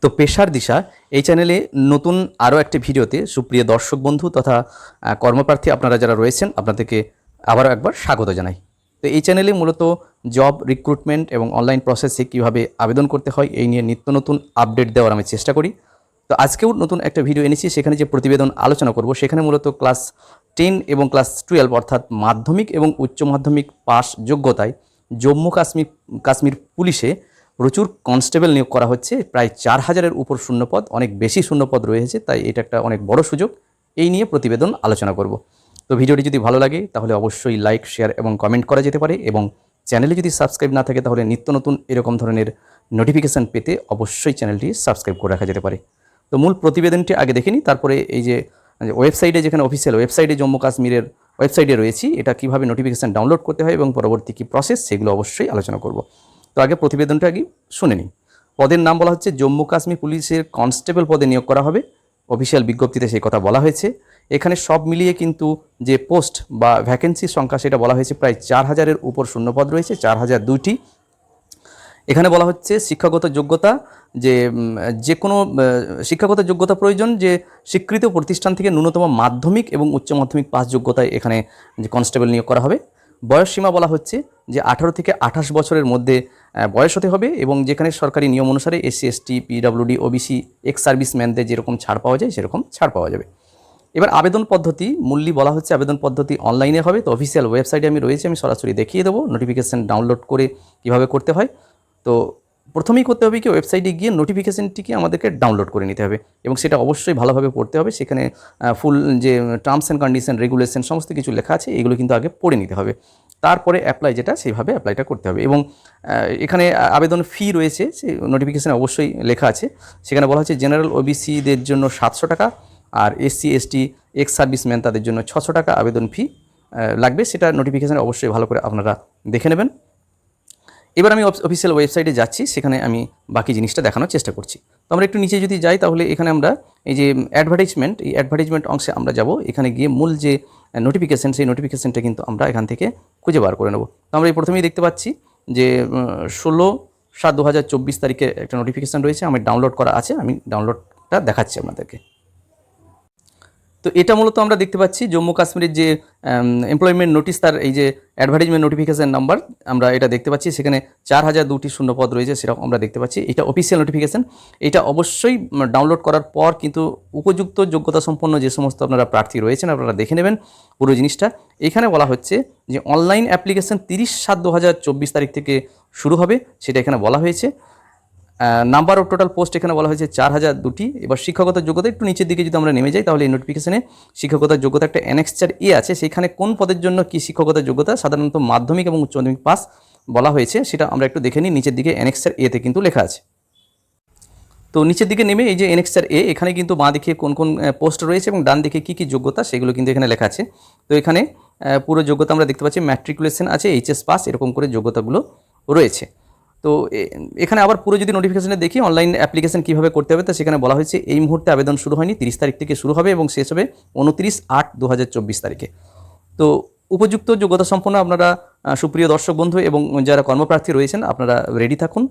তো পেশার দিশা এই চ্যানেলে নতুন আরও একটি ভিডিওতে সুপ্রিয় দর্শক বন্ধু তথা কর্মপ্রার্থী আপনারা যারা রয়েছেন আপনাদেরকে আবারও একবার স্বাগত জানাই। তো এই চ্যানেলে মূলত জব রিক্রুটমেন্ট এবং অনলাইন প্রসেসে কীভাবে আবেদন করতে হয় এই নিয়ে নিত্য নতুন আপডেট দেওয়ার আমি চেষ্টা করি। তো আজকেও নতুন একটা ভিডিও এনেছি, সেখানে যে প্রতিবেদন আলোচনা করব সেখানে মূলত ক্লাস 10 এবং ক্লাস 12 অর্থাৎ মাধ্যমিক এবং উচ্চ মাধ্যমিক পাস যোগ্যতায় জম্মু কাশ্মীর পুলিশে প্রচুর কনস্টেবল নিয়োগ করা হচ্ছে। প্রায় 4000-এর উপর শূন্যপদ, অনেক বেশি শূন্যপদ রয়েছে, তাই এটা একটা অনেক বড় সুযোগ। এই নিয়ে প্রতিবেদন আলোচনা করব। তো ভিডিওটি যদি ভালো লাগে তাহলে অবশ্যই লাইক, শেয়ার এবং কমেন্ট করা যেতে পারে, এবং চ্যানেলে যদি সাবস্ক্রাইব না থাকে তাহলে নিত্য নতুন এরকম ধরনের নোটিফিকেশান পেতে অবশ্যই চ্যানেলটি সাবস্ক্রাইব করে রাখা যেতে পারে। তো মূল প্রতিবেদনটি আগে দেখে নিই, তারপরে এই যে ওয়েবসাইটে, যেখানে অফিসিয়াল ওয়েবসাইটে জম্মু কাশ্মীরের ওয়েবসাইটে রয়েছি, এটা কীভাবে নোটিফিকেশান ডাউনলোড করতে হয় এবং পরবর্তী কী প্রসেস সেগুলো অবশ্যই আলোচনা করব। তো আগে প্রতিবেদনটা আগে শুনে নিই। পদের নাম বলা হচ্ছে জম্মু কাশ্মীর পুলিশের কনস্টেবল পদে নিয়োগ করা হবে। অফিসিয়াল বিজ্ঞপ্তিতে সেই কথা বলা হয়েছে। এখানে সব মিলিয়ে কিন্তু যে পোস্ট বা ভ্যাকেন্সির সংখ্যা সেটা বলা হয়েছে প্রায় 4000-এর উপর শূন্যপদ রয়েছে, 4002টি। এখানে বলা হচ্ছে শিক্ষাগত যোগ্যতা, যে কোনো শিক্ষাগত যোগ্যতা প্রয়োজন, যে স্বীকৃত প্রতিষ্ঠান থেকে ন্যূনতম মাধ্যমিক এবং উচ্চ মাধ্যমিক পাস যোগ্যতায় এখানে যে কনস্টেবল নিয়োগ করা হবে। বয়স সীমা বলা হচ্ছে যে 18 থেকে 28 বছরের মধ্যে বয়স হতে হবে, এবং যেখানে সরকারি নিয়ম অনুসারে SC ST PWD OBC ex সার্ভিসম্যানদের যেরকম ছাড় পাওয়া যায় সেরকম ছাড় পাওয়া যাবে। এবার আবেদন পদ্ধতি মূল্যই বলা হচ্ছে আবেদন পদ্ধতি অনলাইনে হবে। তো অফিসিয়াল ওয়েবসাইটে আমি রয়েছে, আমি সরাসরি দেখিয়ে দেবো নোটিফিকেশান ডাউনলোড করে কীভাবে করতে হয়। তো প্রথমেই করতে হবে কি, ওয়েবসাইটে গিয়ে নোটিফিকেশানটিকে আমাদেরকে ডাউনলোড করে নিতে হবে, এবং সেটা অবশ্যই ভালোভাবে পড়তে হবে। সেখানে ফুল যে টার্মস অ্যান্ড কন্ডিশন, রেগুলেশন সমস্ত কিছু লেখা আছে, এগুলো কিন্তু আগে পড়ে নিতে হবে। তারপরে অ্যাপ্লাই, যেটা সেইভাবে অ্যাপ্লাইটা করতে হবে। এবং এখানে আবেদন ফি রয়েছে, সেই নোটিফিকেশানে অবশ্যই লেখা আছে। সেখানে বলা হচ্ছে জেনারেল OBCদের জন্য 700 টাকা, আর SC ST এক্স সার্ভিসম্যান তাদের জন্য 600 টাকা আবেদন ফি লাগবে। সেটা নোটিফিকেশানে অবশ্যই ভালো করে আপনারা দেখে নেবেন। এবার আমি অফিসিয়াল ওয়েবসাইটে যাচ্ছি, সেখানে আমি বাকি জিনিসটা দেখানোর চেষ্টা করছি। তো আমরা একটু নিচে যদি যাই তাহলে এখানে আমরা এই যে অ্যাডভার্টাইজমেন্ট, এই অ্যাডভার্টাইজমেন্ট অংশে আমরা যাব। এখানে গিয়ে মূল যে নোটিফিকেশান, সেই নোটিফিকেশানটা কিন্তু আমরা এখান থেকে খুঁজে বার করে নেব। তো আমরা এই প্রথমেই দেখতে পাচ্ছি যে 16/7/2024 তারিখে একটা নোটিফিকেশান রয়েছে, আমি ডাউনলোড করা আছে, আমি ডাউনলোডটা দেখাচ্ছি আপনাদেরকে। তো এটা মূলত আমরা দেখতে পাচ্ছি জম্মু কাশ্মীরের যে এমপ্লয়মেন্ট নোটিশ, তার এই যে অ্যাডভার্টাইজমেন্ট নোটিফিকেশান নাম্বার আমরা এটা দেখতে পাচ্ছি। সেখানে 4002টি শূন্যপদ রয়েছে, সেরকম আমরা দেখতে পাচ্ছি। এটা অফিসিয়াল নোটিফিকেশান। এটা অবশ্যই ডাউনলোড করার পর কিন্তু উপযুক্ত যোগ্যতা সম্পন্ন যে সমস্ত আপনারা প্রার্থী রয়েছেন আপনারা দেখে নেবেন পুরো জিনিসটা। এখানে বলা হচ্ছে যে অনলাইন অ্যাপ্লিকেশান 30/7/2024 তারিখ থেকে শুরু হবে, সেটা এখানে বলা হয়েছে। নাম্বার অফ টোটাল পোস্ট এখানে বলা হয়েছে 4002টি। এবার শিক্ষাগত যোগ্যতা একটু নিচের দিকে যদি আমরা নেমে যাই তাহলে এই নোটিফিকেশানে শিক্ষাগত যোগ্যতা একটা অ্যানেক্সচার এ আছে, সেখানে কোন পদের জন্য কি শিক্ষাগত যোগ্যতা, সাধারণত মাধ্যমিক এবং উচ্চ মাধ্যমিক পাস বলা হয়েছে, সেটা আমরা একটু দেখে নিই। নিচের দিকে অ্যানেক্সচার এতে কিন্তু লেখা আছে। তো নিচের দিকে নেমে এই যে অ্যানেক্সচার এ, এখানে কিন্তু বাঁ দিকে কোন কোন পোস্ট রয়েছে এবং ডান দিকে কী কী যোগ্যতা সেগুলো কিন্তু এখানে লেখা আছে। তো এখানে পুরো যোগ্যতা আমরা দেখতে পাচ্ছি, ম্যাট্রিকুলেশন আছে, HS পাস, এরকম করে যোগ্যতাগুলো রয়েছে। তো এখানে আবার পুরো যদি নোটিফিকেশানে দেখি অনলাইন অ্যাপ্লিকেশান কীভাবে করতে হবে, তো সেখানে বলা হয়েছে এই মুহূর্তে আবেদন শুরু হয়নি, 30 তারিখ থেকে শুরু হবে এবং শেষ হবে 29/8/2024 তারিখে। তো উপযুক্ত যোগ্যতা সম্পন্ন আপনারা সুপ্রিয় দর্শক বন্ধু এবং যারা কর্মপ্রার্থী রয়েছেন আপনারা রেডি থাকুন।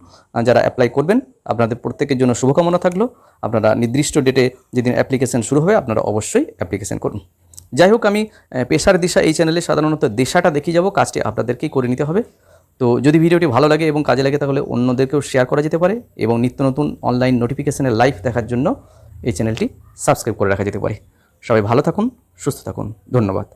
যারা অ্যাপ্লাই করবেন আপনাদের প্রত্যেকের জন্য শুভকামনা থাকলো। আপনারা নির্দিষ্ট ডেটে যেদিন অ্যাপ্লিকেশান শুরু হবে আপনারা অবশ্যই অ্যাপ্লিকেশান করুন। যাই হোক, আমি পেশার দিশা এই চ্যানেলে সাধারণত দিশাটা দেখিয়ে যাব, কাজটি আপনাদেরকেই করে নিতে হবে। তো যদি ভিডিওটি ভালো লাগে এবং কাজে লাগে তাহলে অন্যদেরকেও শেয়ার করা যেতে পারে, এবং নিত্য নতুন অনলাইন নোটিফিকেশানের লাইভ দেখার জন্য এই চ্যানেলটি সাবস্ক্রাইব করে রাখা যেতে পারে। সবাই ভালো থাকুন, সুস্থ থাকুন, ধন্যবাদ।